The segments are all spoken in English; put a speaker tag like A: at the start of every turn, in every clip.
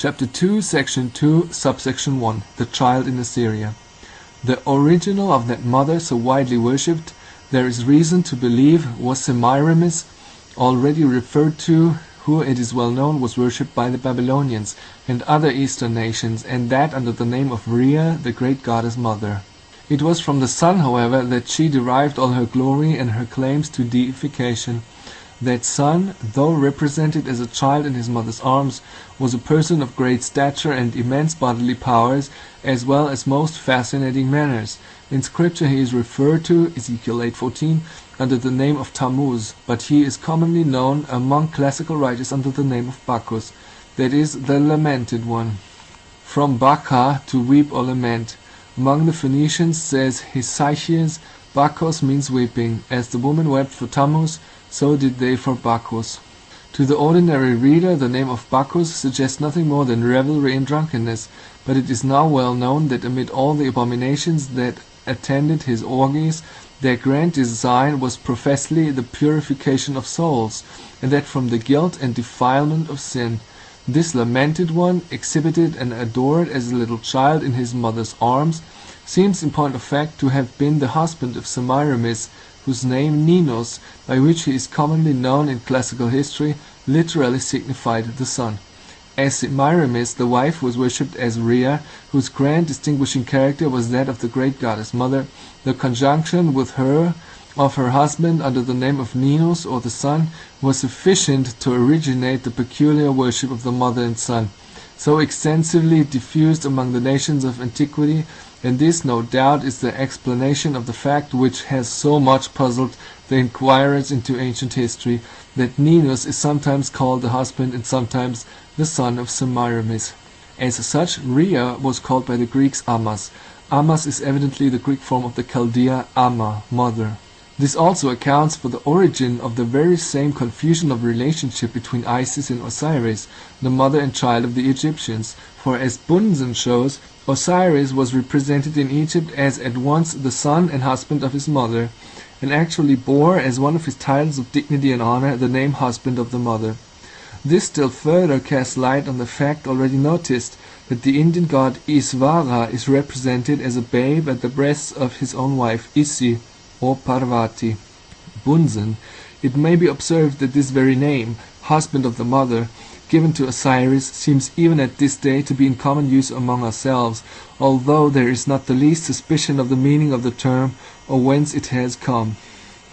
A: Chapter 2, Section 2, Subsection 1. The Child in Assyria. The original of that mother so widely worshipped, there is reason to believe, was Semiramis, already referred to, who it is well known was worshipped by the Babylonians and other eastern nations, and that under the name of Rhea, the great goddess mother. It was from the sun, however, that she derived all her glory and her claims to deification. That son, though represented as a child in his mother's arms, was a person of great stature and immense bodily powers, as well as most fascinating manners. In Scripture he is referred to, Ezekiel 8:14, under the name of Tammuz, but he is commonly known among classical writers under the name of Bacchus, that is, the lamented one. From Baka, to weep or lament. Among the Phoenicians, says Hesychius, Bacchus means weeping. As the woman wept for Tammuz, so did they for Bacchus. To the ordinary reader, the name of Bacchus suggests nothing more than revelry and drunkenness, but it is now well known that amid all the abominations that attended his orgies, their grand design was professedly the purification of souls, and that from the guilt and defilement of sin. This lamented one, exhibited and adored as a little child in his mother's arms, seems in point of fact to have been the husband of Semiramis, whose name Ninos, by which he is commonly known in classical history, literally signified the sun. As Semiramis, the wife was worshipped as Rhea, whose grand distinguishing character was that of the great goddess mother. The conjunction with her of her husband under the name of Ninos, or the sun, was sufficient to originate the peculiar worship of the mother and son, so extensively diffused among the nations of antiquity, and this no doubt is the explanation of the fact which has so much puzzled the inquirers into ancient history, that Ninos is sometimes called the husband and sometimes the son of Semiramis. As such, Rhea was called by the Greeks Amas. Amas is evidently the Greek form of the Chaldea Amma, mother. This also accounts for the origin of the very same confusion of relationship between Isis and Osiris, the mother and child of the Egyptians, for as Bunsen shows, Osiris was represented in Egypt as at once the son and husband of his mother, and actually bore as one of his titles of dignity and honor the name husband of the mother. This still further casts light on the fact already noticed, that the Indian god Isvara is represented as a babe at the breasts of his own wife Isi, or Parvati. Bunsen, it may be observed that this very name, husband of the mother, given to Osiris, seems even at this day to be in common use among ourselves, although there is not the least suspicion of the meaning of the term, or whence it has come.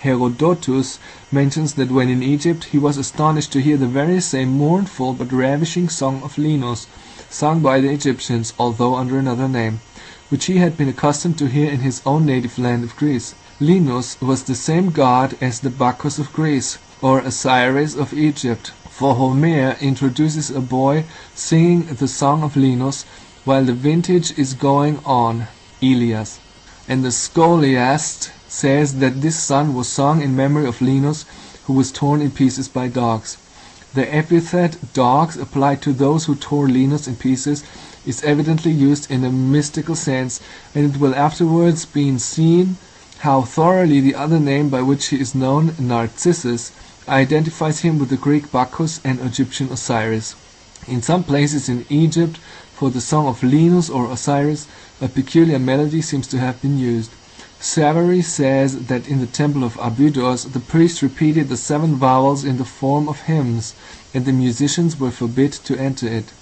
A: Herodotus mentions that when in Egypt he was astonished to hear the very same mournful but ravishing song of Linos, sung by the Egyptians, although under another name, which he had been accustomed to hear in his own native land of Greece. Linos was the same god as the Bacchus of Greece, or Osiris of Egypt, for Homer introduces a boy singing the song of Linos while the vintage is going on, Elias, and the scholiast says that this song was sung in memory of Linos, who was torn in pieces by dogs. The epithet dogs applied to those who tore Linos in pieces is evidently used in a mystical sense, and it will afterwards be seen how thoroughly the other name by which he is known, Narcissus, identifies him with the Greek Bacchus and Egyptian Osiris. In some places in Egypt, for the song of Linos or Osiris, a peculiar melody seems to have been used. Savary says that in the temple of Abydos the priest repeated the 7 vowels in the form of hymns, and the musicians were forbid to enter it.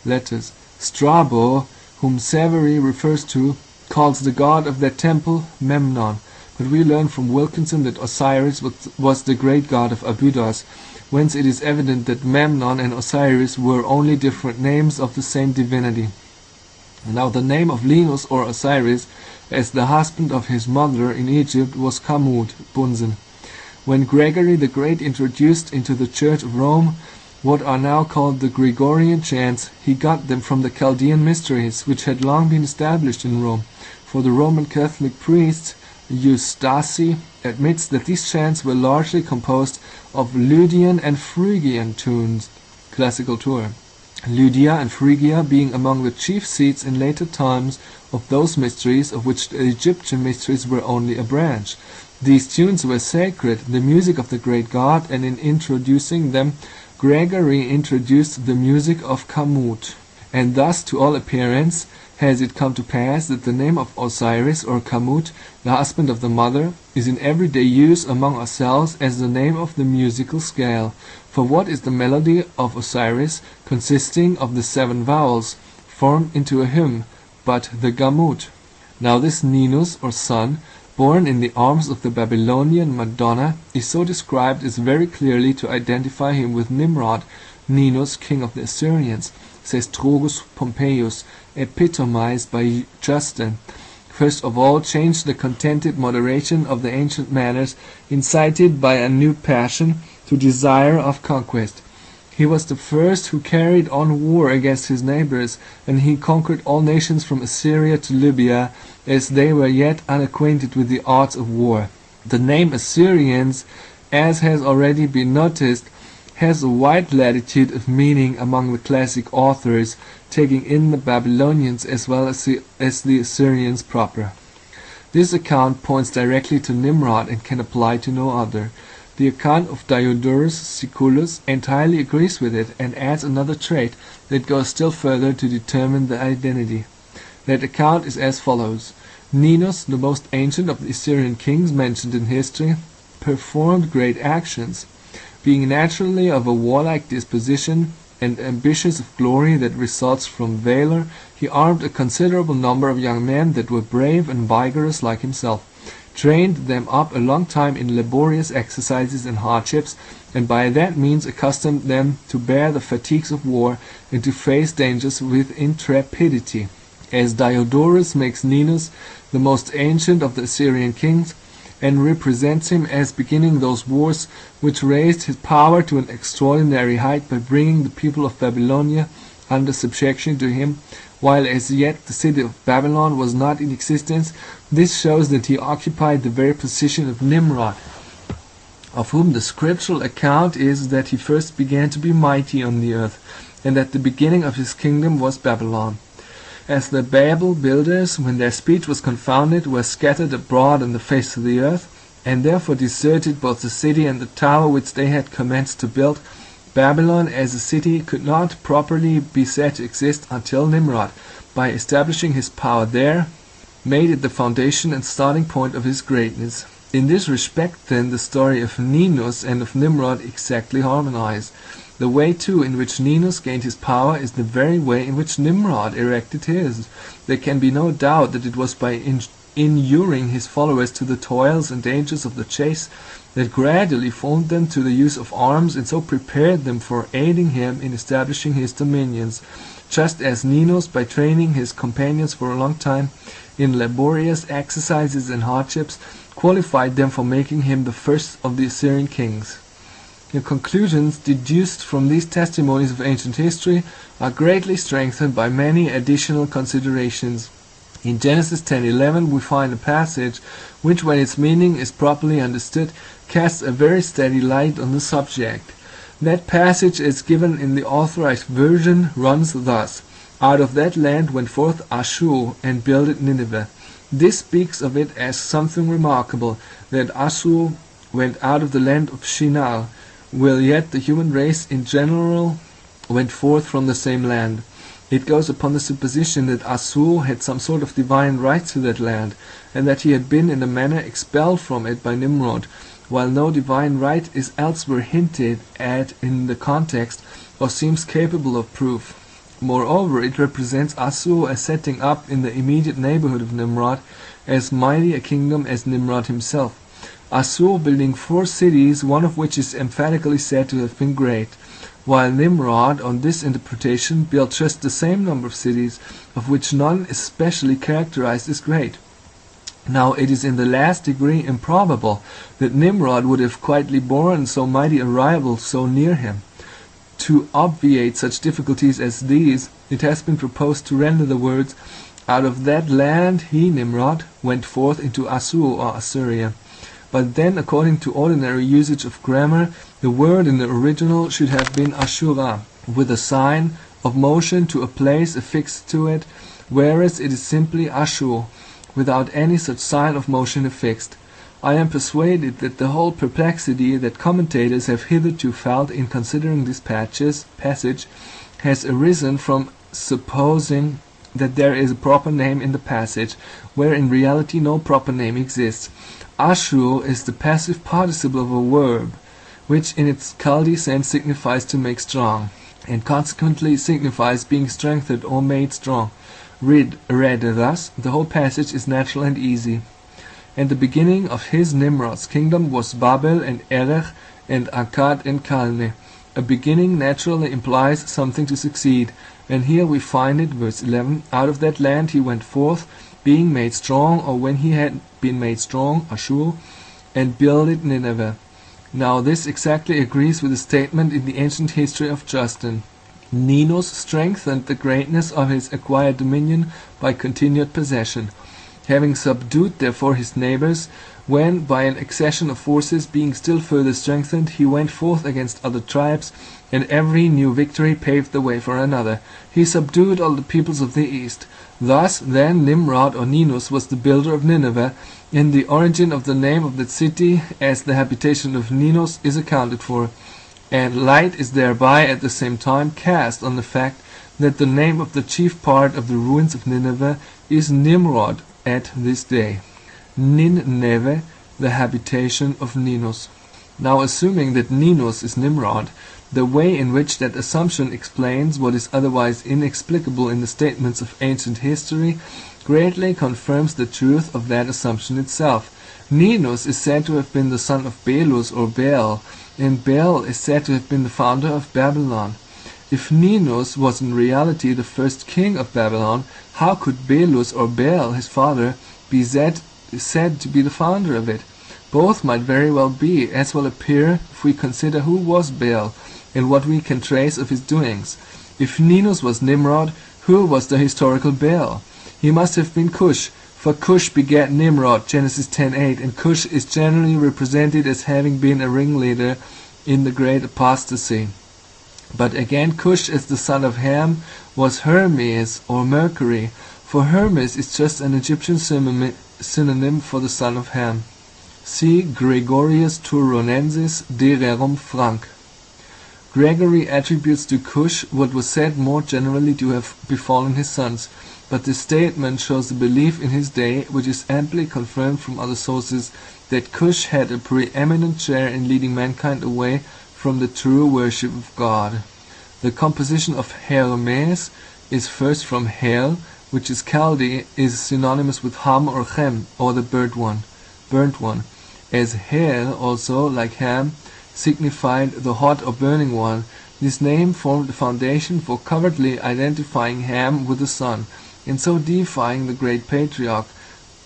A: Letters. Strabo, whom Savary refers to, calls the god of that temple Memnon, but we learn from Wilkinson that Osiris was the great god of Abydos, whence it is evident that Memnon and Osiris were only different names of the same divinity. Now the name of Linos or Osiris, as the husband of his mother in Egypt, was Kamut, Bunsen. When Gregory the Great introduced into the Church of Rome what are now called the Gregorian chants, he got them from the Chaldean mysteries, which had long been established in Rome, for the Roman Catholic priest Eustace admits that these chants were largely composed of Lydian and Phrygian tunes, classical tour. Lydia and Phrygia being among the chief seats in later times of those mysteries of which the Egyptian mysteries were only a branch. These tunes were sacred, the music of the great god, and in introducing them Gregory introduced the music of Kamut, and thus to all appearance has it come to pass that the name of Osiris or Kamut, the husband of the mother, is in everyday use among ourselves as the name of the musical scale. For what is the melody of Osiris, consisting of the 7 vowels, formed into a hymn, but the Gamut? Now this Ninus, or son, born in the arms of the Babylonian Madonna, is so described as very clearly to identify him with Nimrod, Ninus, king of the Assyrians, says Trogus Pompeius, epitomized by Justin. First of all, change the contented moderation of the ancient manners, incited by a new passion to desire of conquest. He was the first who carried on war against his neighbors, and he conquered all nations from Assyria to Libya, as they were yet unacquainted with the arts of war. The name Assyrians, as has already been noticed, has a wide latitude of meaning among the classic authors, taking in the Babylonians as well as the Assyrians proper. This account points directly to Nimrod and can apply to no other. The account of Diodorus Siculus entirely agrees with it and adds another trait that goes still further to determine the identity. That account is as follows. Ninus, the most ancient of the Assyrian kings mentioned in history, performed great actions. Being naturally of a warlike disposition and ambitious of glory that results from valor, he armed a considerable number of young men that were brave and vigorous like himself, trained them up a long time in laborious exercises and hardships, and by that means accustomed them to bear the fatigues of war and to face dangers with intrepidity. As Diodorus makes Ninus the most ancient of the Assyrian kings, and represents him as beginning those wars which raised his power to an extraordinary height by bringing the people of Babylonia under subjection to him, while as yet the city of Babylon was not in existence. This shows that he occupied the very position of Nimrod, of whom the scriptural account is that he first began to be mighty on the earth, and that the beginning of his kingdom was Babylon. As the Babel builders, when their speech was confounded, were scattered abroad on the face of the earth, and therefore deserted both the city and the tower which they had commenced to build, Babylon as a city could not properly be said to exist until Nimrod, by establishing his power there, made it the foundation and starting point of his greatness. In this respect, then, the story of Ninus and of Nimrod exactly harmonize. The way, too, in which Ninus gained his power is the very way in which Nimrod erected his. There can be no doubt that it was by inuring his followers to the toils and dangers of the chase that gradually formed them to the use of arms, and so prepared them for aiding him in establishing his dominions, just as Ninus, by training his companions for a long time in laborious exercises and hardships, qualified them for making him the first of the Assyrian kings. The conclusions deduced from these testimonies of ancient history are greatly strengthened by many additional considerations. In Genesis 10:11 we find a passage which, when its meaning is properly understood, casts a very steady light on the subject. That passage, as given in the Authorized Version, runs thus: "Out of that land went forth Ashur, and builded Nineveh." This speaks of it as something remarkable, that Ashur went out of the land of Shinar, while yet the human race in general went forth from the same land. It goes upon the supposition that Ashur had some sort of divine right to that land, and that he had been in a manner expelled from it by Nimrod, while no divine right is elsewhere hinted at in the context, or seems capable of proof. Moreover, it represents Ashur as setting up in the immediate neighborhood of Nimrod as mighty a kingdom as Nimrod himself. Ashur building 4 cities, one of which is emphatically said to have been great, while Nimrod, on this interpretation, built just the same number of cities, of which none is specially characterized as great. Now it is in the last degree improbable that Nimrod would have quietly borne so mighty a rival so near him. To obviate such difficulties as these, it has been proposed to render the words, "Out of that land he, Nimrod, went forth into Assur or Assyria." But then, according to ordinary usage of grammar, the word in the original should have been Ashura, with a sign of motion to a place affixed to it, whereas it is simply Ashur, without any such sign of motion affixed. I am persuaded that the whole perplexity that commentators have hitherto felt in considering this passage has arisen from supposing that there is a proper name in the passage, where in reality no proper name exists. Ashur is the passive participle of a verb, which in its Chaldee sense signifies to make strong, and consequently signifies being strengthened or made strong. Read thus, the whole passage is natural and easy. And the beginning of his Nimrod's kingdom was Babel and Erech and Akkad and Calneh. A beginning naturally implies something to succeed, and here we find it, verse 11, out of that land he went forth, being made strong, or when he had been made strong, Ashur, and builded Nineveh. Now this exactly agrees with the statement in the ancient history of Justin. Ninus strengthened the greatness of his acquired dominion by continued possession, having subdued therefore his neighbors, when by an accession of forces being still further strengthened, he went forth against other tribes, and every new victory paved the way for another. He subdued all the peoples of the east. Thus then Nimrod or Ninus was the builder of Nineveh, and the origin of the name of that city as the habitation of Ninus is accounted for, and light is thereby at the same time cast on the fact that the name of the chief part of the ruins of Nineveh is Nimrod at this day. Nineveh, the habitation of Ninus. Now assuming that Ninus is Nimrod, the way in which that assumption explains what is otherwise inexplicable in the statements of ancient history greatly confirms the truth of that assumption itself. Ninus is said to have been the son of Belus or Baal, and Baal is said to have been the founder of Babylon. If Ninus was in reality the first king of Babylon, how could Belus or Baal, his father, be said to be the founder of it? Both might very well be, as will appear if we consider who was Baal, and what we can trace of his doings. If Ninus was Nimrod, who was the historical Baal? He must have been Cush, for Cush begat Nimrod, Genesis 10:8, and Cush is generally represented as having been a ringleader in the great apostasy. But again, Cush as the son of Ham was Hermes or Mercury, for Hermes is just an Egyptian synonym for the son of Ham. See Gregorius Turonensis De Rerum Franc. Gregory attributes to Cush what was said more generally to have befallen his sons, but this statement shows the belief in his day, which is amply confirmed from other sources, that Cush had a preeminent share in leading mankind away from the true worship of God. The composition of Hermes is first from Hel, which is Chaldee, is synonymous with Ham or Chem, or the burnt one, as Hel also, like Ham, signified the hot or burning one. This name formed the foundation for covertly identifying Ham with the sun, and so deifying the great patriarch,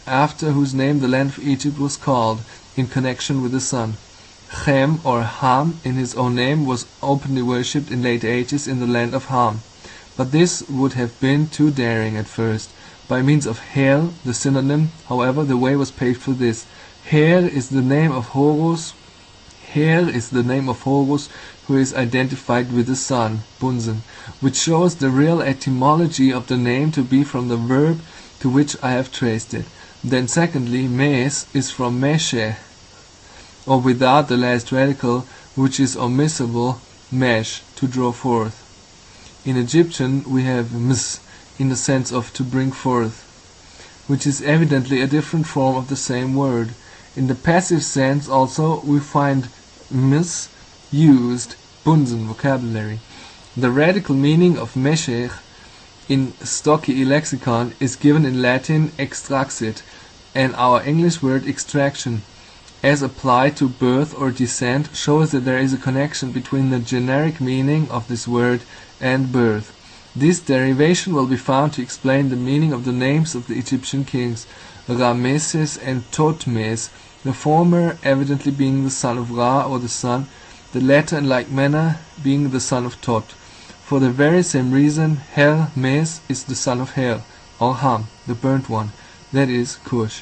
A: after whose name the land of Egypt was called, in connection with the sun. Chem or Ham, in his own name, was openly worshipped in late ages in the land of Ham. But this would have been too daring at first. By means of Hel, the synonym, however, the way was paved for this. Her is the name of Horus, who is identified with the sun, Bunsen, which shows the real etymology of the name to be from the verb to which I have traced it. Then secondly, Mes is from Meshech, or without the last radical, which is omissible, mesh, to draw forth. In Egyptian we have ms, in the sense of to bring forth, which is evidently a different form of the same word. In the passive sense also we find mis used, Bunsen vocabulary. The radical meaning of Meshech in Stocky lexicon is given in Latin extraxit, and our English word extraction, as applied to birth or descent, shows that there is a connection between the generic meaning of this word and birth. This derivation will be found to explain the meaning of the names of the Egyptian kings, Rameses and Thotmes, the former evidently being the son of Ra or the sun, the latter in like manner being the son of Thoth. For the very same reason, Hermes is the son of Hel, or Ham, the burnt one, that is, Cush.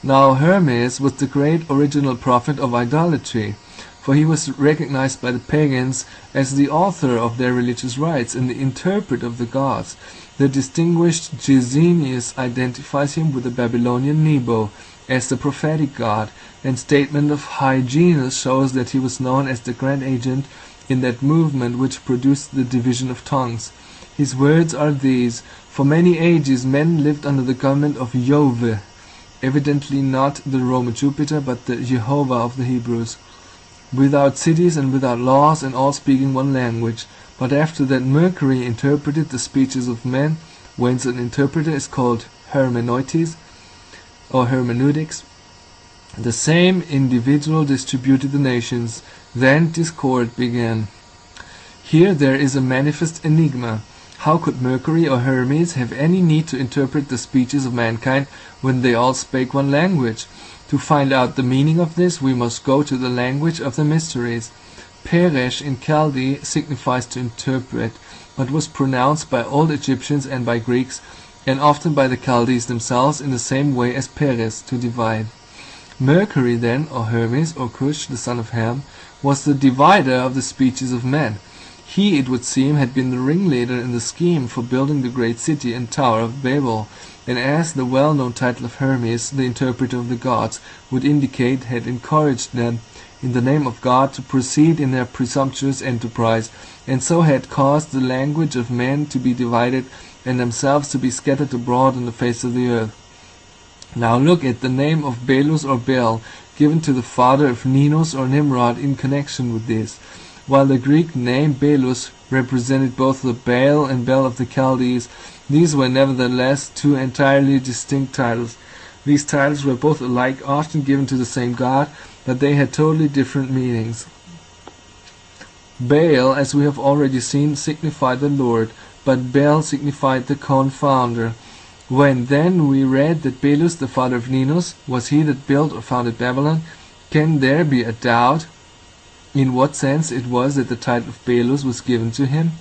A: Now Hermes was the great original prophet of idolatry, for he was recognized by the pagans as the author of their religious rites and the interpreter of the gods. The distinguished Gesenius identifies him with the Babylonian Nebo, as the prophetic god, and statement of Hyginus shows that he was known as the grand agent in that movement which produced the division of tongues. His words are these: "For many ages men lived under the government of Jove," evidently not the Roman Jupiter, but the Jehovah of the Hebrews, "without cities and without laws, and all speaking one language. But after that Mercury interpreted the speeches of men," whence an interpreter is called hermeneutes or hermeneutics, "the same individual distributed the nations. Then discord began." Here there is a manifest enigma. How could Mercury or Hermes have any need to interpret the speeches of mankind when they all spake one language? To find out the meaning of this, we must go to the language of the mysteries. Peresh in Chaldee signifies to interpret, but was pronounced by old Egyptians and by Greeks, and often by the Chaldees themselves in the same way as Peres, to divide. Mercury then, or Hermes, or Cush, the son of Ham, was the divider of the speeches of men. He, it would seem, had been the ringleader in the scheme for building the great city and tower of Babel, and as the well-known title of Hermes, the interpreter of the gods, would indicate, had encouraged them in the name of God to proceed in their presumptuous enterprise, and so had caused the language of men to be divided and themselves to be scattered abroad on the face of the earth. Now look at the name of Belus or Bel, given to the father of Ninus or Nimrod in connection with this. While the Greek name Belus represented both the Baal and Bel of the Chaldees, these were nevertheless two entirely distinct titles. These titles were both alike often given to the same god, but they had totally different meanings. Baal, as we have already seen, signified the Lord, but Bel signified the confounder. When then we read that Belus, the father of Ninus, was he that built or founded Babylon, can there be a doubt in what sense it was that the title of Belus was given to him?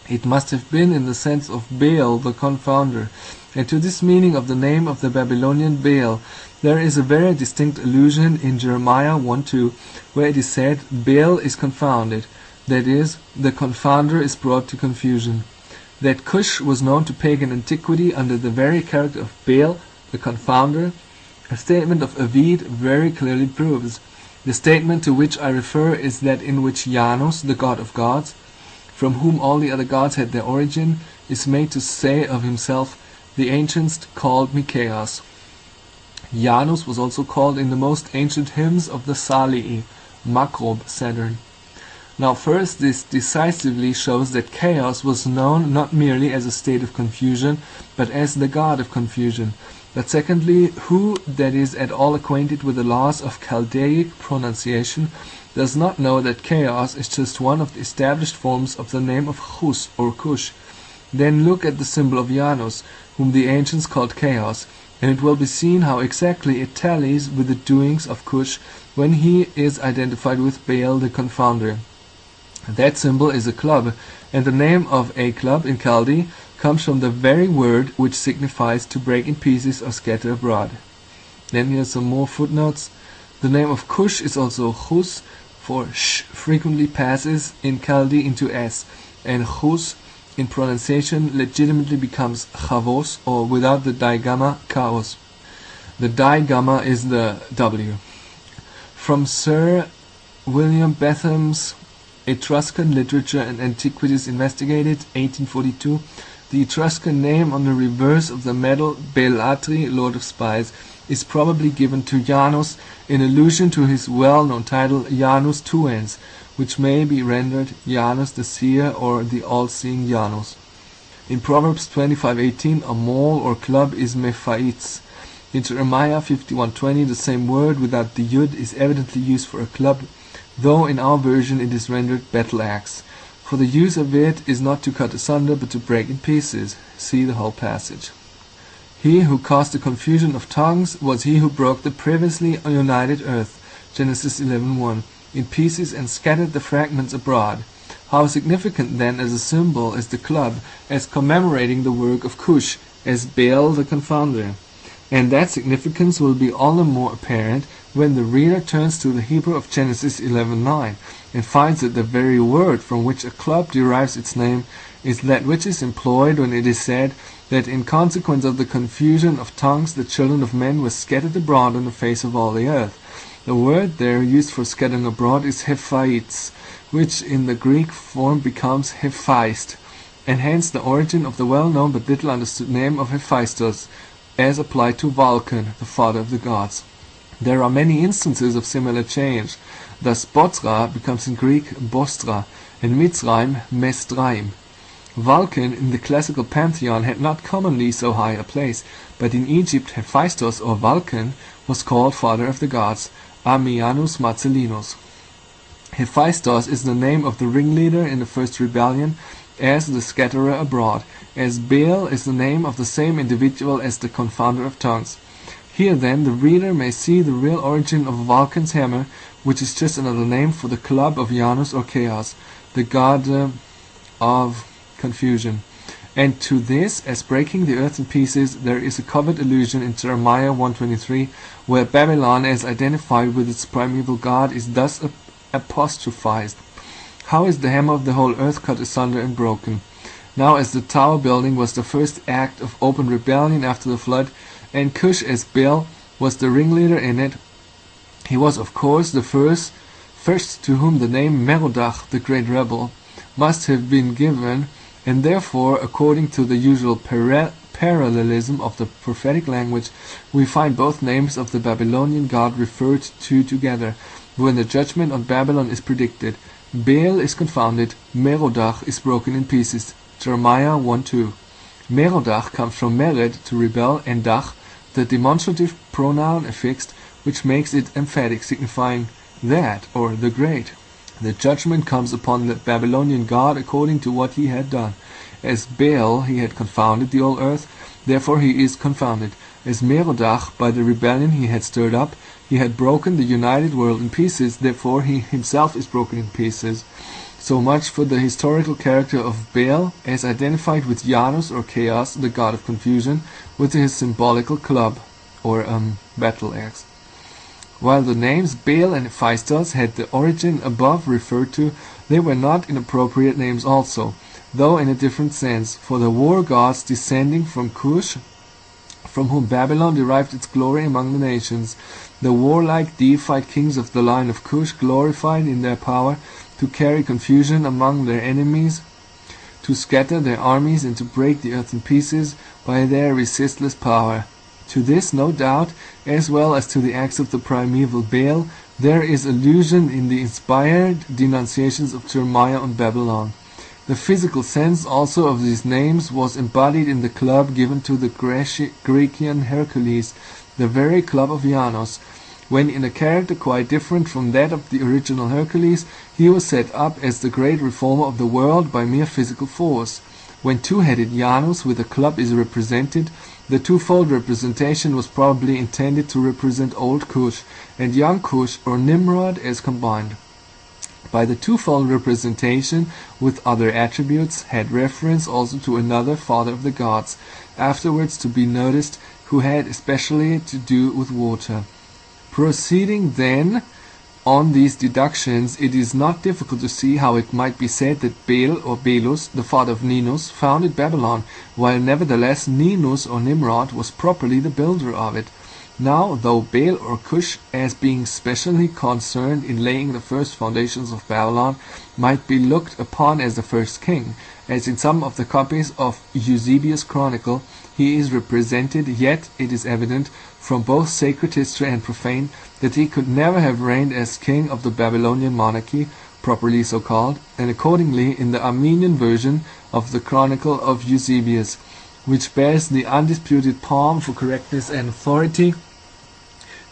A: It must have been in the sense of Baal, the confounder. And to this meaning of the name of the Babylonian Baal, there is a very distinct allusion in Jeremiah 1:2, where it is said, "Baal is confounded," that is, the confounder is brought to confusion. That Cush was known to pagan antiquity under the very character of Baal, the confounder, a statement of Ovid very clearly proves. The statement to which I refer is that in which Janus, the god of gods, from whom all the other gods had their origin, is made to say of himself, "The ancients called me Chaos." Janus was also called in the most ancient hymns of the Salii, Makrob, Saturn. Now first, this decisively shows that chaos was known not merely as a state of confusion, but as the god of confusion. But secondly, who that is at all acquainted with the laws of Chaldaic pronunciation does not know that chaos is just one of the established forms of the name of Chus or Cush? Then look at the symbol of Janus, whom the ancients called Chaos, and it will be seen how exactly it tallies with the doings of Cush when he is identified with Baal the confounder. That symbol is a club, and the name of a club in Chaldee comes from the very word which signifies to break in pieces or scatter abroad. Then here are some more footnotes. The name of Cush is also Chus, for sh frequently passes in Chaldee into s, and Chus in pronunciation legitimately becomes Chavos, or without the digamma, Chaos. The digamma is the W. From Sir William Betham's Etruscan Literature and Antiquities Investigated, 1842, the Etruscan name on the reverse of the medal Belatri, Lord of Spies, is probably given to Janus in allusion to his well-known title Janus Tuens, which may be rendered Janus the Seer or the All-Seeing Janus. In Proverbs 25:18, a mole or club is Mephaitz. In Jeremiah 51:20, the same word without the yud is evidently used for a club, though in our version it is rendered battle axe. For the use of it is not to cut asunder, but to break in pieces. See the whole passage. He who caused the confusion of tongues was he who broke the previously united earth, Genesis 11:1, in pieces and scattered the fragments abroad. How significant then as a symbol is the club, as commemorating the work of Cush, as Baal the confounder. And that significance will be all the more apparent when the reader turns to the Hebrew of Genesis 11:9 and finds that the very word from which a club derives its name is that which is employed when it is said that in consequence of the confusion of tongues the children of men were scattered abroad on the face of all the earth. The word there used for scattering abroad is hephaites, which in the Greek form becomes hephaist, and hence the origin of the well-known but little understood name of Hephaestus, as applied to Vulcan, the father of the gods. There are many instances of similar change. Thus Botra becomes in Greek Bostra, and Mitzrayim Mesdraim. Vulcan in the classical pantheon had not commonly so high a place, but in Egypt Hephaestus or Vulcan was called father of the gods, Ammianus Marcellinus. Hephaestus is the name of the ringleader in the first rebellion, as the scatterer abroad, as Baal is the name of the same individual as the confounder of tongues. Here then the reader may see the real origin of Vulcan's hammer, which is just another name for the club of Janus or Chaos, the god of confusion. And to this, as breaking the earth in pieces, there is a covert allusion in Jeremiah 1:23, where Babylon, as identified with its primeval god, is thus apostrophized. How is the hammer of the whole earth cut asunder and broken? Now as the tower building was the first act of open rebellion after the flood, and Cush as Baal was the ringleader in it, he was of course the first to whom the name Merodach, the great rebel, must have been given, and therefore, according to the usual parallelism of the prophetic language, we find both names of the Babylonian god referred to together, when the judgment on Babylon is predicted. Baal is confounded, Merodach is broken in pieces. Jeremiah 1:2. Merodach comes from mered, to rebel, and dach, the demonstrative pronoun affixed, which makes it emphatic, signifying that, or the great. The judgment comes upon the Babylonian god according to what he had done. As Baal he had confounded the whole earth, therefore he is confounded. As Merodach, by the rebellion he had stirred up, he had broken the united world in pieces, therefore he himself is broken in pieces. So much for the historical character of Baal, as identified with Janus or Chaos, the god of confusion, with his symbolical club, or battle axe. While the names Baal and Hephaestus had the origin above referred to, they were not inappropriate names also, though in a different sense, for the war gods descending from Cush, from whom Babylon derived its glory among the nations, the warlike deified kings of the line of Cush, glorified in their power to carry confusion among their enemies, to scatter their armies and to break the earth in pieces by their resistless power. To this, no doubt, as well as to the acts of the primeval Baal, there is allusion in the inspired denunciations of Jeremiah on Babylon. The physical sense also of these names was embodied in the club given to the Grecian Hercules, the very club of Janus, when in a character quite different from that of the original Hercules, he was set up as the great reformer of the world by mere physical force. When two-headed Janus with a club is represented, the twofold representation was probably intended to represent old Cush and young Cush or Nimrod as combined. By the twofold representation with other attributes had reference also to another father of the gods, afterwards to be noticed, who had especially to do with water. Proceeding then on these deductions, it is not difficult to see how it might be said that Baal or Belus, the father of Ninus, founded Babylon, while nevertheless Ninus or Nimrod was properly the builder of it. Now, though Baal or Cush, as being specially concerned in laying the first foundations of Babylon, might be looked upon as the first king, as in some of the copies of Eusebius' Chronicle he is represented, yet it is evident from both sacred history and profane that he could never have reigned as king of the Babylonian monarchy, properly so called, and accordingly in the Armenian version of the Chronicle of Eusebius, which bears the undisputed palm for correctness and authority,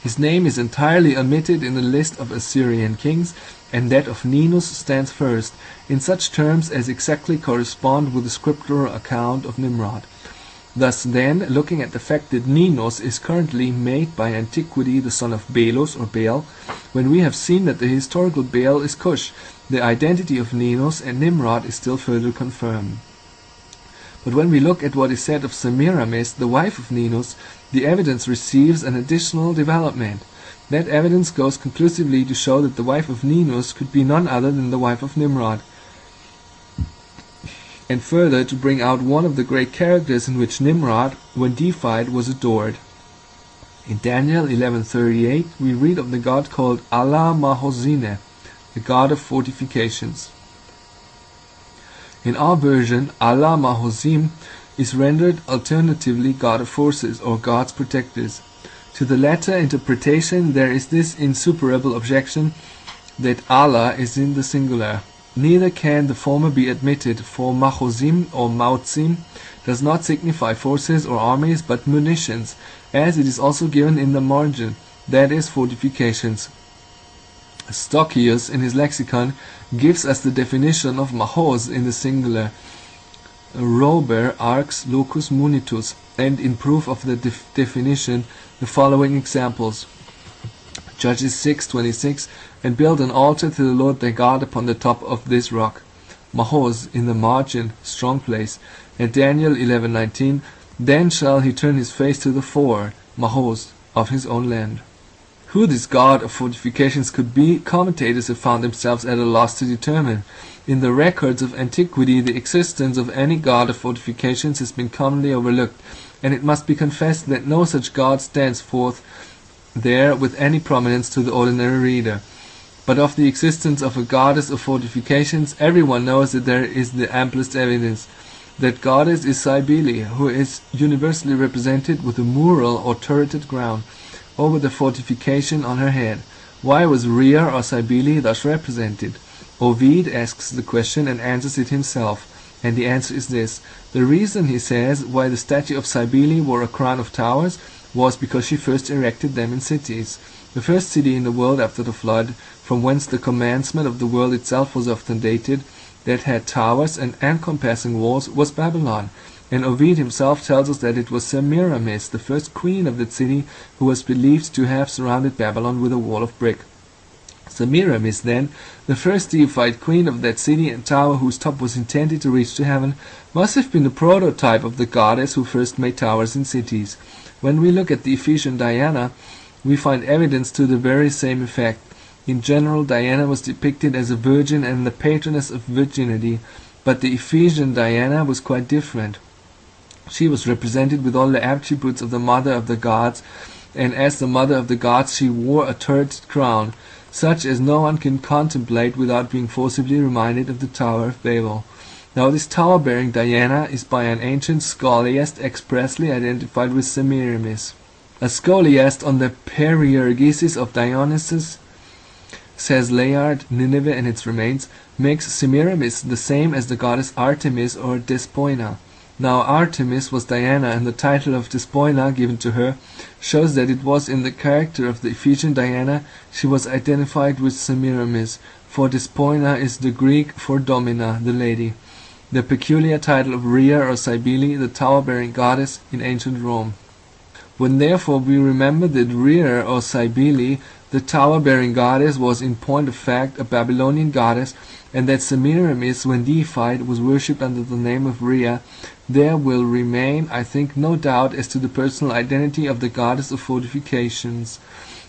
A: his name is entirely omitted in the list of Assyrian kings, and that of Ninus stands first, in such terms as exactly correspond with the scriptural account of Nimrod. Thus then, looking at the fact that Ninus is currently made by antiquity the son of Belus or Baal, when we have seen that the historical Baal is Cush, the identity of Ninus and Nimrod is still further confirmed. But when we look at what is said of Semiramis, the wife of Ninus, the evidence receives an additional development. That evidence goes conclusively to show that the wife of Ninus could be none other than the wife of Nimrod. and further to bring out one of the great characters in which Nimrod, when deified, was adored. In Daniel 11:38 we read of the god called Allah Mahozine, the god of fortifications. In our version, Allah Mahozim is rendered alternatively God of forces or God's protectors. To the latter interpretation there is this insuperable objection that Allah is in the singular. Neither can the former be admitted, for Mahozim or Mautzim does not signify forces or armies but munitions, as it is also given in the margin, that is, fortifications. Stockius in his lexicon gives us the definition of Mahoz in the singular, Rober arx locus munitus, and in proof of the definition the following examples. Judges 6:26, and build an altar to the Lord their God upon the top of this rock. Mahoz in the margin, strong place. And Daniel 11:19, then shall he turn his face to the fore, Mahoz, of his own land. Who this god of fortifications could be, commentators have found themselves at a loss to determine. In the records of antiquity, the existence of any god of fortifications has been commonly overlooked, and it must be confessed that no such god stands forth there with any prominence to the ordinary reader. But of the existence of a goddess of fortifications, everyone knows that there is the amplest evidence. That goddess is Cybele, who is universally represented with a mural or turreted crown over the fortification on her head. Why was Rhea or Cybele thus represented? Ovid asks the question and answers it himself, and the answer is this. The reason, he says, why the statue of Cybele wore a crown of towers was because she first erected them in cities. The first city in the world after the flood, from whence the commencement of the world itself was often dated, that had towers and encompassing walls, was Babylon. And Ovid himself tells us that it was Semiramis, the first queen of that city, who was believed to have surrounded Babylon with a wall of brick. Semiramis, then, the first deified queen of that city and tower whose top was intended to reach to heaven, must have been the prototype of the goddess who first made towers in cities. When we look at the Ephesian Diana, we find evidence to the very same effect. In general, Diana was depicted as a virgin and the patroness of virginity, but the Ephesian Diana was quite different. She was represented with all the attributes of the mother of the gods, and as the mother of the gods she wore a turreted crown, such as no one can contemplate without being forcibly reminded of the Tower of Babel. Now this tower-bearing Diana is by an ancient scholiast expressly identified with Semiramis. A scholiast on the periergesis of Dionysus, says Layard, Nineveh and its remains, makes Semiramis the same as the goddess Artemis or Despoina. Now Artemis was Diana, and the title of Despoina given to her shows that it was in the character of the Ephesian Diana she was identified with Semiramis, for Despoina is the Greek for Domina, the lady, the peculiar title of Rhea or Cybele, the tower-bearing goddess in ancient Rome. When therefore we remember that Rhea or Cybele, the tower-bearing goddess, was in point of fact a Babylonian goddess, and that Semiramis, when deified, was worshipped under the name of Rhea, there will remain, I think, no doubt as to the personal identity of the goddess of fortifications.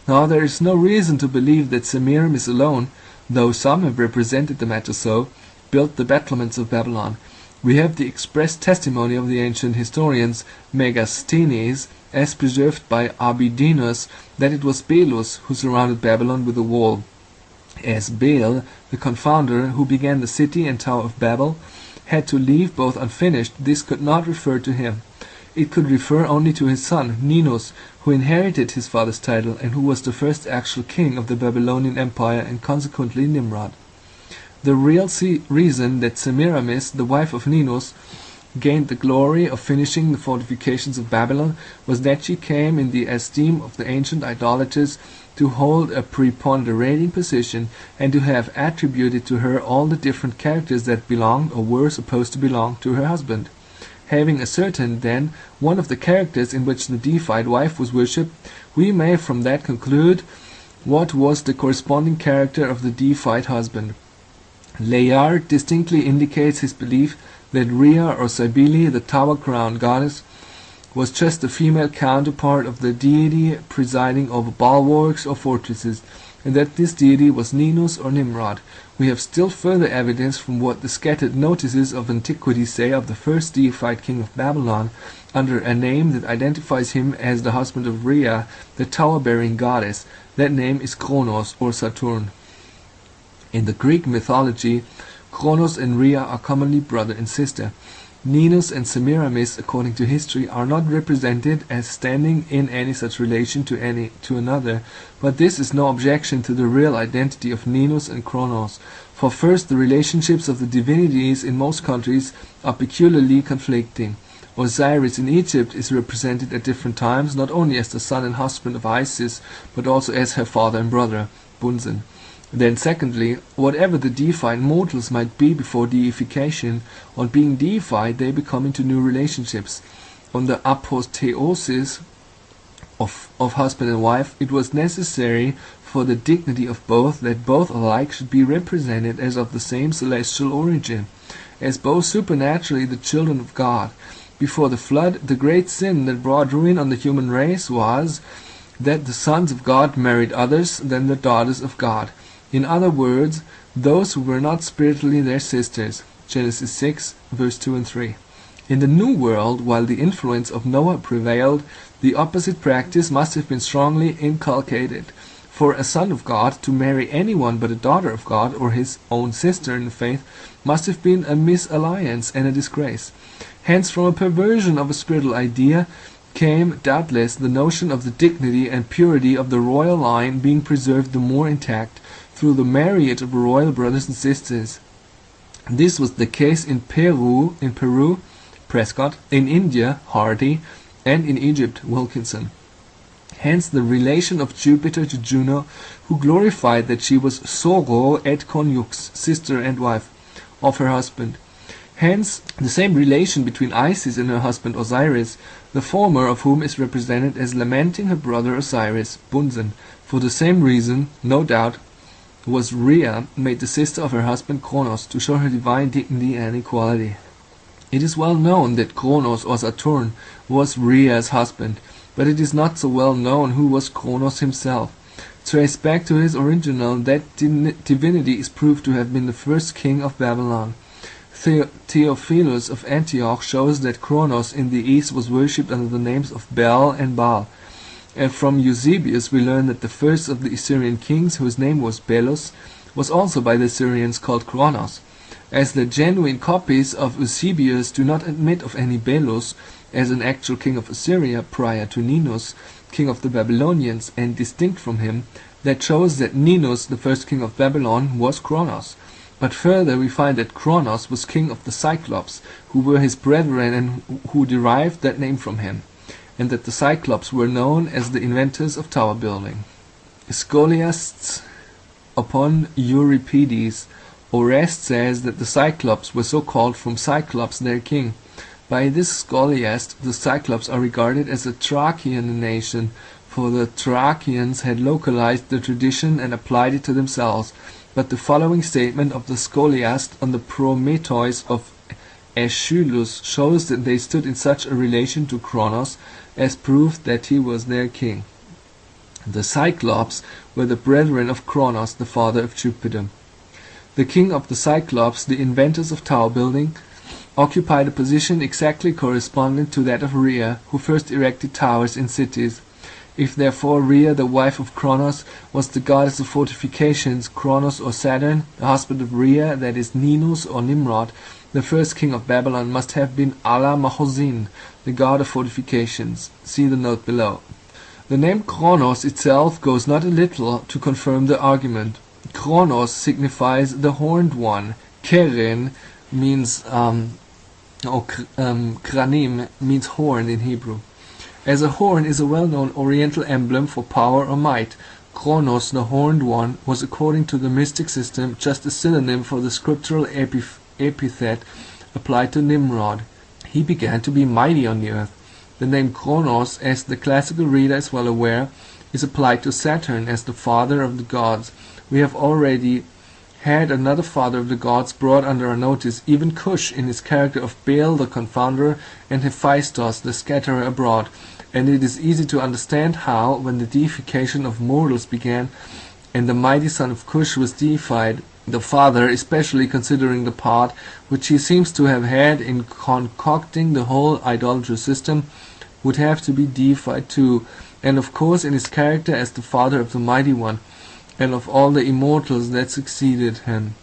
A: Now there is no reason to believe that Semiramis alone, though some have represented the matter so, built the battlements of Babylon. We have the express testimony of the ancient historians, Megasthenes, as preserved by Abidinus, that it was Belus who surrounded Babylon with a wall. As Baal, the confounder who began the city and Tower of Babel, had to leave both unfinished, this could not refer to him. It could refer only to his son, Ninus, who inherited his father's title and who was the first actual king of the Babylonian Empire and consequently Nimrod. The real reason that Semiramis, the wife of Ninus, gained the glory of finishing the fortifications of Babylon was that she came in the esteem of the ancient idolaters to hold a preponderating position and to have attributed to her all the different characters that belonged or were supposed to belong to her husband. Having ascertained, then, one of the characters in which the deified wife was worshipped, we may from that conclude what was the corresponding character of the deified husband. Layard distinctly indicates his belief that Rhea or Cybele, the tower-crowned goddess, was just the female counterpart of the deity presiding over bulwarks or fortresses, and that this deity was Ninus or Nimrod. We have still further evidence from what the scattered notices of antiquity say of the first deified king of Babylon, under a name that identifies him as the husband of Rhea, the tower-bearing goddess. That name is Kronos or Saturn. In the Greek mythology, Kronos and Rhea are commonly brother and sister. Ninus and Semiramis, according to history, are not represented as standing in any such relation to another, but this is no objection to the real identity of Ninus and Kronos. For first, the relationships of the divinities in most countries are peculiarly conflicting. Osiris in Egypt is represented at different times, not only as the son and husband of Isis, but also as her father and brother, Bunsen. Then secondly, whatever the deified mortals might be before deification, on being deified they become into new relationships. On the apotheosis of husband and wife, it was necessary for the dignity of both that both alike should be represented as of the same celestial origin, as both supernaturally the children of God. Before the flood, the great sin that brought ruin on the human race was that the sons of God married others than the daughters of God. In other words, those who were not spiritually their sisters. Genesis 6, verse 2 and 3. In the New World, while the influence of Noah prevailed, the opposite practice must have been strongly inculcated. For a son of God to marry anyone but a daughter of God, or his own sister in the faith, must have been a misalliance and a disgrace. Hence, from a perversion of a spiritual idea, came doubtless the notion of the dignity and purity of the royal line being preserved the more intact, through the marriage of royal brothers and sisters. This was the case in Peru, Prescott, in India, Hardy, and in Egypt, Wilkinson. Hence the relation of Jupiter to Juno, who glorified that she was soro et conjux, sister and wife of her husband. Hence the same relation between Isis and her husband Osiris, the former of whom is represented as lamenting her brother Osiris, Bunsen. For the same reason, no doubt, was Rhea made the sister of her husband Kronos, to show her divine dignity and equality. It is well known that Kronos or Saturn was Rhea's husband, but it is not so well known who was Kronos himself. Traced back to his original, that divinity is proved to have been the first king of Babylon. Theophilus of Antioch shows that Kronos in the east was worshipped under the names of Bel and Baal. And from Eusebius we learn that the first of the Assyrian kings, whose name was Belus, was also by the Assyrians called Kronos. As the genuine copies of Eusebius do not admit of any Belus as an actual king of Assyria prior to Ninus, king of the Babylonians, and distinct from him, that shows that Ninus, the first king of Babylon, was Kronos. But further we find that Kronos was king of the Cyclops, who were his brethren and who derived that name from him, and that the Cyclops were known as the inventors of tower building. Scholiasts upon Euripides, Orest says that the Cyclops were so called from Cyclops their king. By this scholiast the Cyclops are regarded as a Thracian nation, for the Thracians had localized the tradition and applied it to themselves. But the following statement of the scholiast on the Prometheus of Aeschylus shows that they stood in such a relation to Kronos as proof that he was their king. The Cyclops were the brethren of Kronos, the father of Jupiter. The king of the Cyclops, the inventors of tower building, occupied a position exactly corresponding to that of Rhea, who first erected towers in cities. If therefore Rhea, the wife of Kronos, was the goddess of fortifications, Kronos or Saturn, the husband of Rhea, that is Ninus or Nimrod, the first king of Babylon, must have been Allah Mahozin, the god of fortifications. See the note below. The name Kronos itself goes not a little to confirm the argument. Kronos signifies the horned one. Keren means kranim means horn in Hebrew. As a horn is a well-known oriental emblem for power or might, Kronos, the horned one, was according to the mystic system just a synonym for the scriptural epithet applied to Nimrod. He began to be mighty on the earth. The name Kronos, as the classical reader is well aware, is applied to Saturn as the father of the gods. We have already had another father of the gods brought under our notice, even Cush in his character of Baal the confounder and Hephaestus the scatterer abroad, and it is easy to understand how, when the deification of mortals began, and the mighty son of Cush was deified, the father, especially considering the part which he seems to have had in concocting the whole idolatrous system, would have to be deified too, and of course in his character as the father of the Mighty One, and of all the immortals that succeeded him.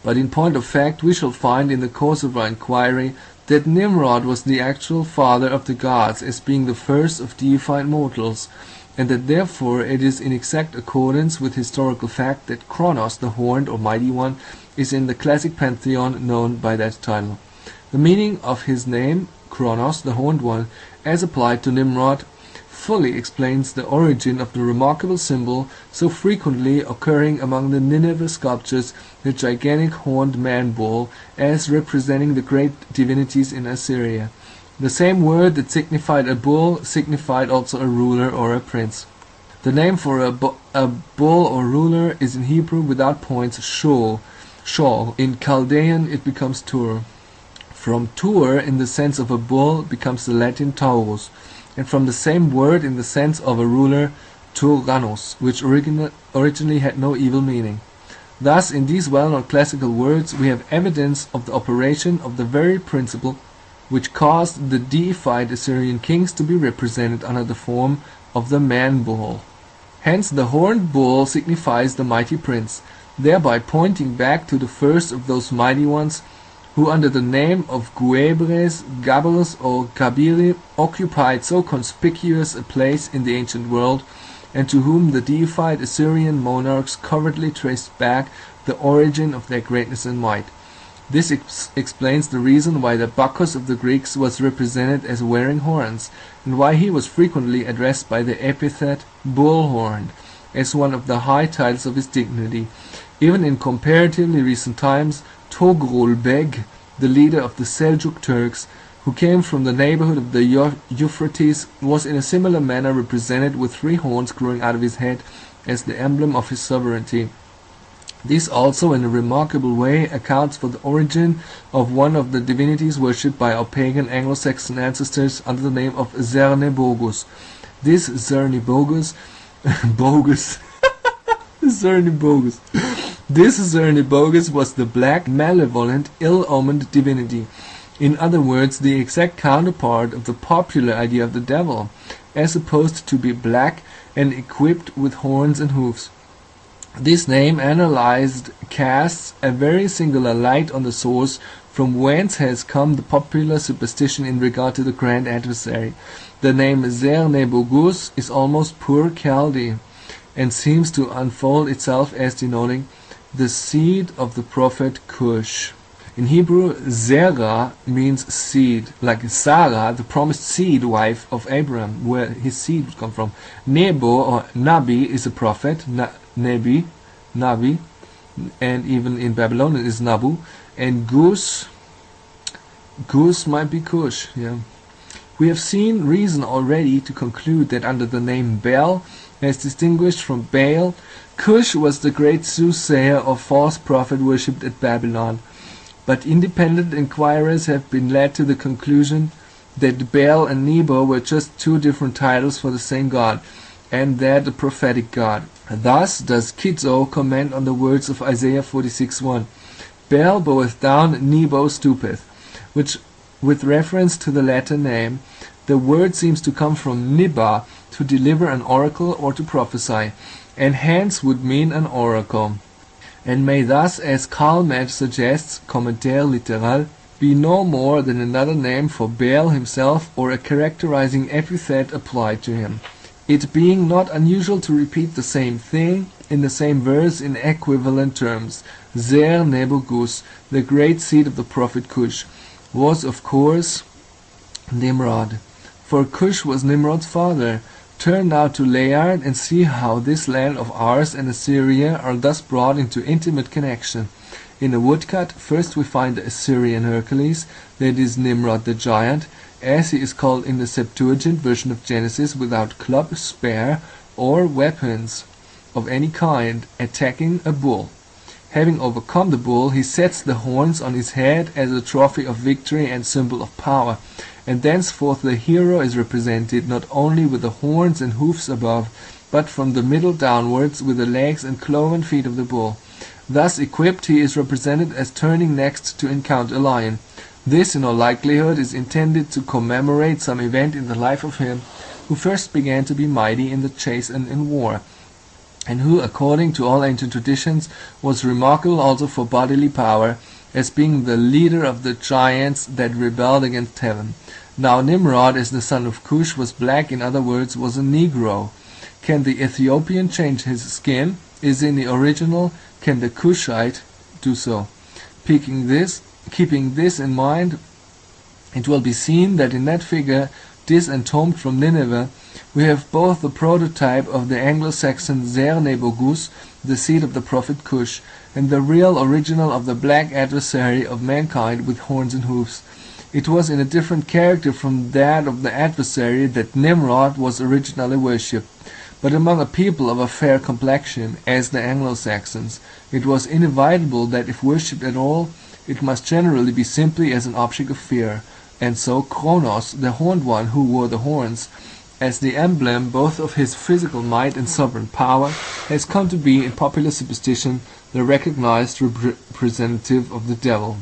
A: But in point of fact we shall find in the course of our inquiry that Nimrod was the actual father of the gods, as being the first of deified mortals, and that therefore it is in exact accordance with historical fact that Kronos, the horned or mighty one, is in the classic pantheon known by that title. The meaning of his name, Kronos, the horned one, as applied to Nimrod, fully explains the origin of the remarkable symbol so frequently occurring among the Nineveh sculptures, the gigantic horned man-bull, as representing the great divinities in Assyria. The same word that signified a bull signified also a ruler or a prince. The name for a bull or ruler is in Hebrew without points Shol. In Chaldean it becomes Tur. From Tur in the sense of a bull becomes the Latin Taurus, and from the same word in the sense of a ruler Tyrannus, which originally had no evil meaning. Thus in these well-known classical words we have evidence of the operation of the very principle which caused the deified Assyrian kings to be represented under the form of the man-bull. Hence the horned bull signifies the mighty prince, thereby pointing back to the first of those mighty ones who under the name of Guebres, Gabres or Kabiri occupied so conspicuous a place in the ancient world, and to whom the deified Assyrian monarchs covertly traced back the origin of their greatness and might. This explains the reason why the Bacchus of the Greeks was represented as wearing horns, and why he was frequently addressed by the epithet bull-horned, as one of the high titles of his dignity. Even in comparatively recent times, Togrul Beg, the leader of the Seljuk Turks, who came from the neighborhood of the Euphrates, was in a similar manner represented with 3 horns growing out of his head as the emblem of his sovereignty. This also in a remarkable way accounts for the origin of one of the divinities worshipped by our pagan Anglo-Saxon ancestors under the name of Zernibogus. This Zernibogus was the black, malevolent, ill-omened divinity. In other words, the exact counterpart of the popular idea of the devil, as supposed to be black and equipped with horns and hoofs. This name analyzed casts a very singular light on the source from whence has come the popular superstition in regard to the grand adversary. The name Zernibogus is almost pure Chaldean, and seems to unfold itself as denoting the seed of the prophet Cush. In Hebrew, Zerah means seed, like Sarah, the promised seed wife of Abraham, where his seed would come from. Nebo or Nabi is a prophet, Nabi, and even in Babylonian is Nabu, and Gus might be Cush. Yeah. We have seen reason already to conclude that under the name Bel, as distinguished from Baal, Cush was the great soothsayer or false prophet worshipped at Babylon. But independent inquirers have been led to the conclusion that Baal and Nebo were just 2 different titles for the same god, and that a prophetic god. Thus does Kitzo comment on the words of Isaiah 46:1. Baal boweth down, Nebo stoopeth, which, with reference to the latter name, the word seems to come from Nibba, to deliver an oracle or to prophesy, and hence would mean an oracle, and may thus, as Karl suggests, commentaire littéral, be no more than another name for Baal himself or a characterizing epithet applied to him. It being not unusual to repeat the same thing in the same verse in equivalent terms, Zernibogus, the great seed of the prophet Cush, was of course Nimrod, for Cush was Nimrod's father. Turn now to Layard and see how this land of ours and Assyria are thus brought into intimate connection. In a woodcut, first we find the Assyrian Hercules, that is Nimrod the giant, as he is called in the Septuagint version of Genesis, without club, spear, or weapons of any kind, attacking a bull. Having overcome the bull, he sets the horns on his head as a trophy of victory and symbol of power, and thenceforth the hero is represented not only with the horns and hoofs above, but from the middle downwards, with the legs and cloven feet of the bull. Thus equipped, he is represented as turning next to encounter a lion. This, in all likelihood, is intended to commemorate some event in the life of him who first began to be mighty in the chase and in war, and who, according to all ancient traditions, was remarkable also for bodily power, as being the leader of the giants that rebelled against heaven. Now Nimrod, as the son of Cush, was black, in other words, was a Negro. Can the Ethiopian change his skin? Is in the original, can the Cushite do so? Keeping this in mind, it will be seen that in that figure, disentombed from Nineveh, we have both the prototype of the Anglo-Saxon Zer-Nebogus, the seed of the prophet Cush, and the real original of the black adversary of mankind with horns and hoofs. It was in a different character from that of the adversary that Nimrod was originally worshipped, but among a people of a fair complexion, as the Anglo-Saxons, it was inevitable that if worshipped at all, it must generally be simply as an object of fear, and so Kronos, the horned one who wore the horns, as the emblem both of his physical might and sovereign power, has come to be in popular superstition the recognized representative of the devil.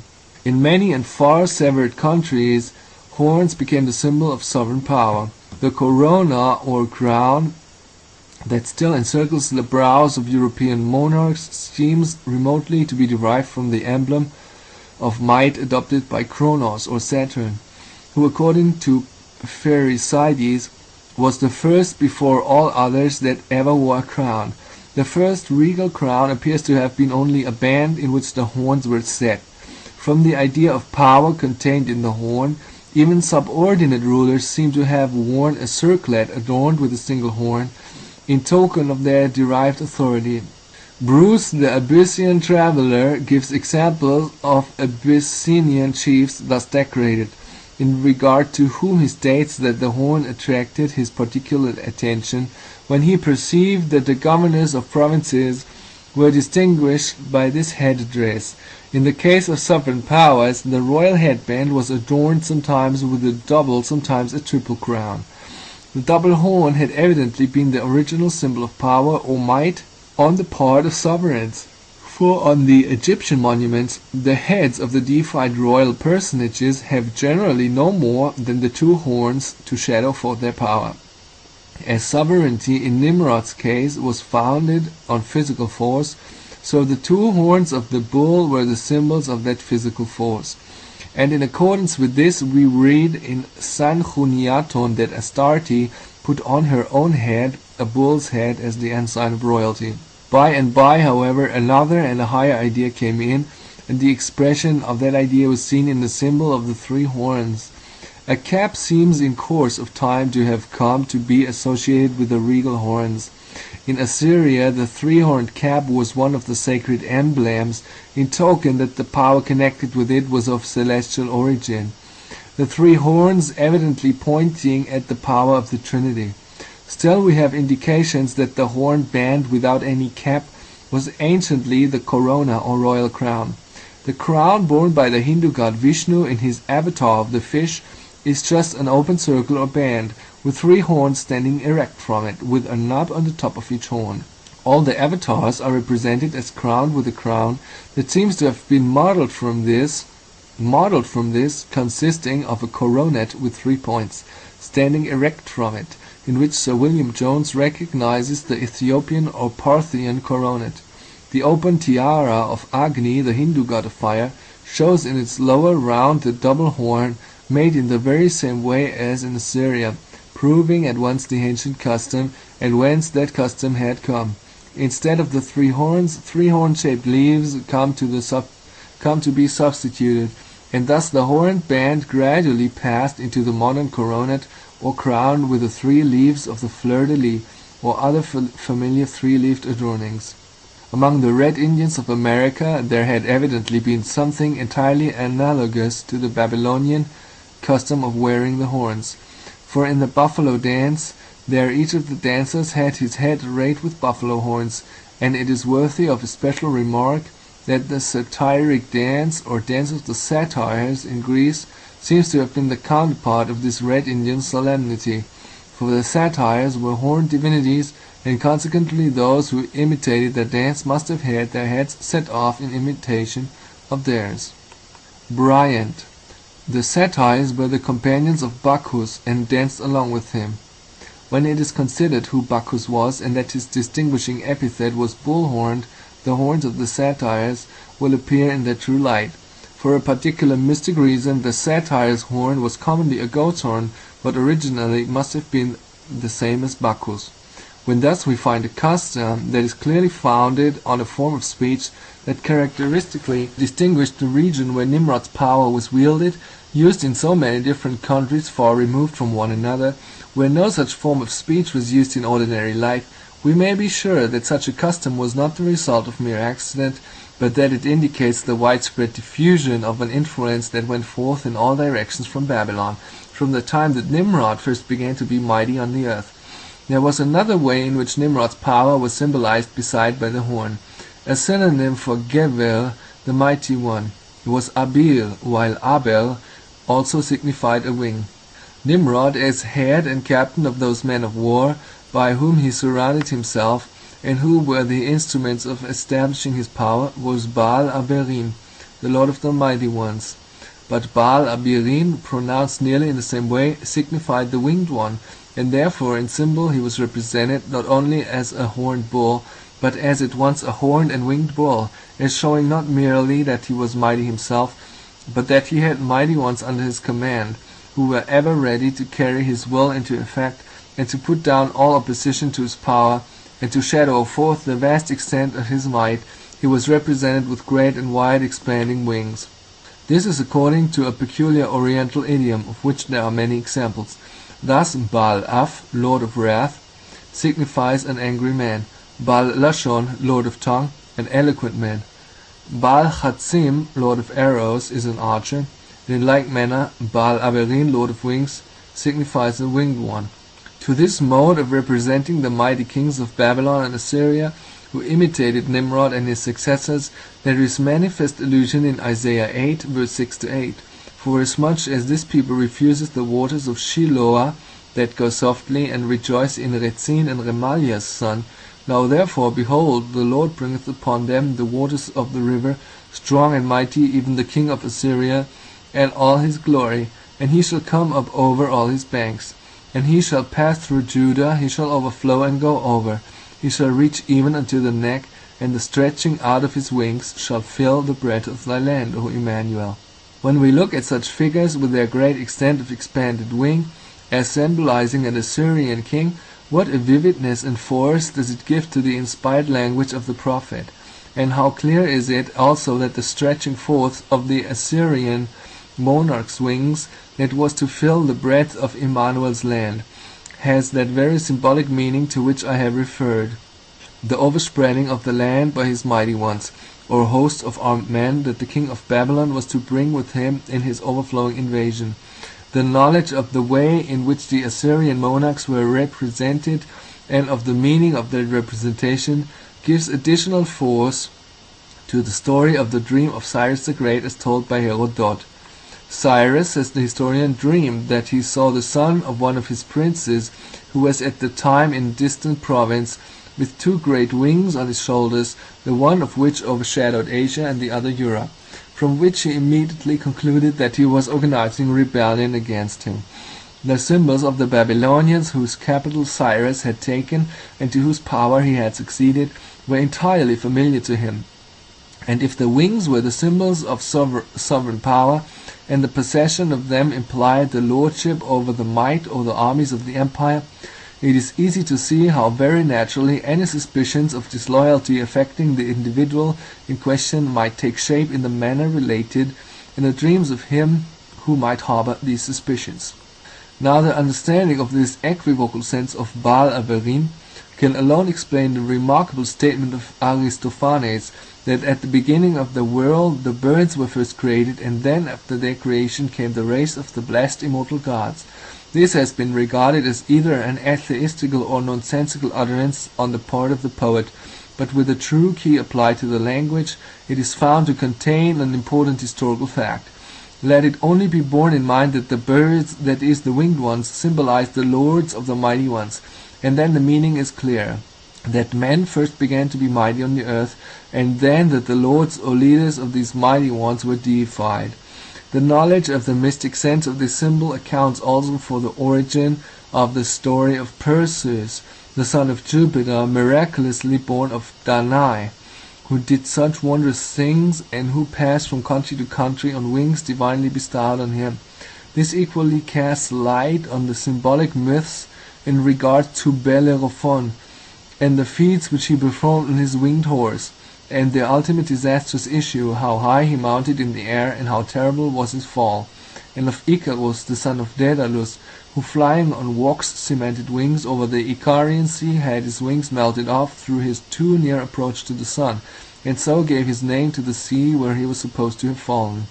A: In many and far severed countries, horns became the symbol of sovereign power. The corona or crown that still encircles the brows of European monarchs seems remotely to be derived from the emblem of might adopted by Kronos or Saturn, who, according to Pherecydes, was the first before all others that ever wore a crown. The first regal crown appears to have been only a band in which the horns were set. From the idea of power contained in the horn, even subordinate rulers seem to have worn a circlet adorned with a single horn, in token of their derived authority. Bruce, the Abyssinian traveller, gives examples of Abyssinian chiefs thus decorated, in regard to whom he states that the horn attracted his particular attention when he perceived that the governors of provinces were distinguished by this head-dress. In the case of sovereign powers, the royal headband was adorned sometimes with a double, sometimes a triple crown. The double horn had evidently been the original symbol of power or might on the part of sovereigns, for on the Egyptian monuments the heads of the deified royal personages have generally no more than the two horns to shadow forth their power. As sovereignty in Nimrod's case was founded on physical force, so the two horns of the bull were the symbols of that physical force. And in accordance with this we read in Sanchuniathon that Astarte put on her own head a bull's head as the ensign of royalty. By and by, however, another and a higher idea came in, and the expression of that idea was seen in the symbol of the three horns. A cap seems in course of time to have come to be associated with the regal horns. In Assyria, the three-horned cap was one of the sacred emblems, in token that the power connected with it was of celestial origin, the three horns evidently pointing at the power of the Trinity. Still, we have indications that the horned band without any cap was anciently the corona or royal crown. The crown borne by the Hindu god Vishnu in his avatar of the fish is just an open circle or band, with three horns standing erect from it, with a knob on the top of each horn. All the avatars are represented as crowned with a crown that seems to have been modeled from this, consisting of a coronet with 3 points, standing erect from it, in which Sir William Jones recognizes the Ethiopian or Parthian coronet. The open tiara of Agni, the Hindu god of fire, shows in its lower round the double horn, made in the very same way as in Assyria, proving at once the ancient custom, and whence that custom had come. Instead of the three horns, three horn-shaped leaves come to be substituted, and thus the horned band gradually passed into the modern coronet or crown with the 3 leaves of the fleur-de-lis, or other familiar 3-leaved adornings. Among the Red Indians of America there had evidently been something entirely analogous to the Babylonian custom of wearing the horns, for in the buffalo dance there each of the dancers had his head arrayed with buffalo horns, and it is worthy of especial remark that the satiric dance, or dance of the satyrs in Greece, seems to have been the counterpart of this Red Indian solemnity, for the satyrs were horned divinities, and consequently those who imitated their dance must have had their heads set off in imitation of theirs. Bryant. The satyrs were the companions of Bacchus and danced along with him. When it is considered who Bacchus was and that his distinguishing epithet was bull-horned, the horns of the satyrs will appear in their true light. For a particular mystic reason, the satyr's horn was commonly a goat's horn, but originally must have been the same as Bacchus. When thus we find a custom that is clearly founded on a form of speech that characteristically distinguished the region where Nimrod's power was wielded, used in so many different countries far removed from one another, where no such form of speech was used in ordinary life, we may be sure that such a custom was not the result of mere accident, but that it indicates the widespread diffusion of an influence that went forth in all directions from Babylon, from the time that Nimrod first began to be mighty on the earth. There was another way in which Nimrod's power was symbolized beside by the horn. A synonym for Gebel, the mighty one, was Abil, while Abel also signified a wing. Nimrod, as head and captain of those men of war by whom he surrounded himself, and who were the instruments of establishing his power, was Baal Abirin, the lord of the mighty ones. But Baal Abirin, pronounced nearly in the same way, signified the winged one, and therefore in symbol he was represented not only as a horned bull, but as at once a horned and winged bull, as showing not merely that he was mighty himself, but that he had mighty ones under his command, who were ever ready to carry his will into effect, and to put down all opposition to his power, and to shadow forth the vast extent of his might. He was represented with great and wide expanding wings. This is according to a peculiar Oriental idiom, of which there are many examples. Thus Baal Af, Lord of Wrath, signifies an angry man. Baal Lashon, Lord of Tongue, an eloquent man. Baal Chatzim, Lord of Arrows, is an archer. And in like manner, Baal Aberin, Lord of Wings, signifies a winged one. To this mode of representing the mighty kings of Babylon and Assyria, who imitated Nimrod and his successors, there is manifest allusion in Isaiah 8, verse 6-8. Forasmuch as this people refuses the waters of Shiloah that go softly, and rejoice in Rezin and Remaliah's son, now therefore, behold, the Lord bringeth upon them the waters of the river, strong and mighty, even the king of Assyria, and all his glory, and he shall come up over all his banks. And he shall pass through Judah, he shall overflow and go over. He shall reach even unto the neck, and the stretching out of his wings shall fill the breadth of thy land, O Emmanuel. When we look at such figures with their great extent of expanded wing, as symbolizing an Assyrian king, what a vividness and force does it give to the inspired language of the prophet! And how clear is it also that the stretching forth of the Assyrian monarch's wings, that was to fill the breadth of Emmanuel's land, has that very symbolic meaning to which I have referred, the overspreading of the land by his mighty ones, or host of armed men that the king of Babylon was to bring with him in his overflowing invasion. The knowledge of the way in which the Assyrian monarchs were represented, and of the meaning of their representation, gives additional force to the story of the dream of Cyrus the Great as told by Herodot. Cyrus, says the historian, dreamed that he saw the son of one of his princes, who was at the time in a distant province, with two great wings on his shoulders, the one of which overshadowed Asia and the other Europe, from which he immediately concluded that he was organizing rebellion against him. The symbols of the Babylonians, whose capital Cyrus had taken and to whose power he had succeeded, were entirely familiar to him. And if the wings were the symbols of sovereign power, and the possession of them implied the lordship over the might or the armies of the empire, it is easy to see how very naturally any suspicions of disloyalty affecting the individual in question might take shape in the manner related in the dreams of him who might harbor these suspicions. Now the understanding of this equivocal sense of Baal Aberin can alone explain the remarkable statement of Aristophanes that at the beginning of the world the birds were first created, and then after their creation came the race of the blessed immortal gods. This has been regarded as either an atheistical or nonsensical utterance on the part of the poet, but with a true key applied to the language, it is found to contain an important historical fact. Let it only be borne in mind that the birds, that is, the winged ones, symbolize the lords of the mighty ones, and then the meaning is clear. that men first began to be mighty on the earth, and then that the lords or leaders of these mighty ones were deified. The knowledge of the mystic sense of this symbol accounts also for the origin of the story of Perseus, the son of Jupiter, miraculously born of Danae, who did such wondrous things, and who passed from country to country on wings divinely bestowed on him. This equally casts light on the symbolic myths in regard to Bellerophon, and the feats which he performed on his winged horse, and their ultimate disastrous issue, how high he mounted in the air, and how terrible was his fall. And of Icarus, the son of Daedalus, who flying on wax-cemented wings over the Icarian Sea had his wings melted off through his too near approach to the sun, and so gave his name to the sea where he was supposed to have fallen.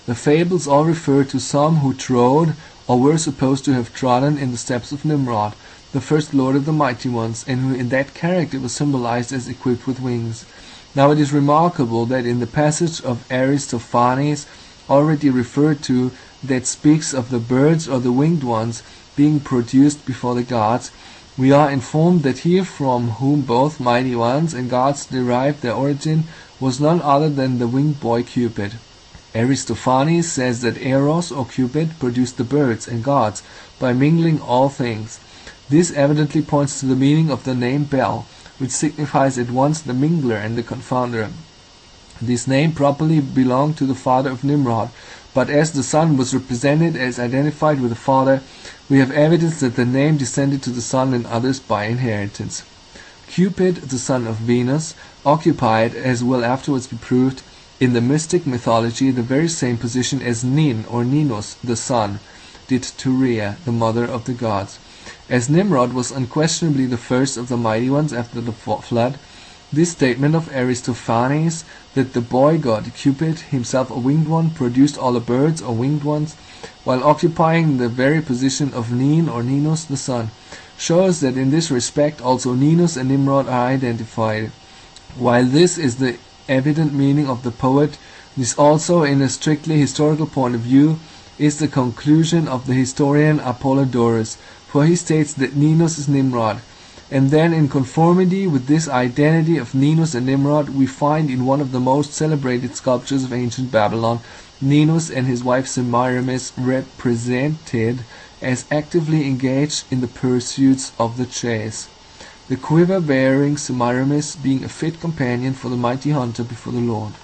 A: The fables all refer to some who trod, or were supposed to have trodden, in the steps of Nimrod, the first lord of the mighty ones, and who in that character was symbolized as equipped with wings. Now it is remarkable that in the passage of Aristophanes, already referred to, that speaks of the birds or the winged ones being produced before the gods, we are informed that he from whom both mighty ones and gods derived their origin was none other than the winged boy Cupid. Aristophanes says that Eros or Cupid produced the birds and gods by mingling all things. This evidently points to the meaning of the name Bel, which signifies at once the mingler and the confounder. This name properly belonged to the father of Nimrod, but as the son was represented as identified with the father, we have evidence that the name descended to the son and others by inheritance. Cupid, the son of Venus, occupied, as will afterwards be proved, in the mystic mythology the very same position as Nin or Ninus, the son, did to Rhea, the mother of the gods. As Nimrod was unquestionably the first of the mighty ones after the flood, this statement of Aristophanes, that the boy god Cupid, himself a winged one, produced all the birds or winged ones, while occupying the very position of Nin or Ninus, the son, shows that in this respect also Ninus and Nimrod are identified. While this is the evident meaning of the poet, this also, in a strictly historical point of view, is the conclusion of the historian Apollodorus, for he states that Ninus is Nimrod. And then, in conformity with this identity of Ninus and Nimrod, we find in one of the most celebrated sculptures of ancient Babylon, Ninus and his wife Semiramis represented as actively engaged in the pursuits of the chase, the quiver-bearing Semiramis being a fit companion for the mighty hunter before the Lord.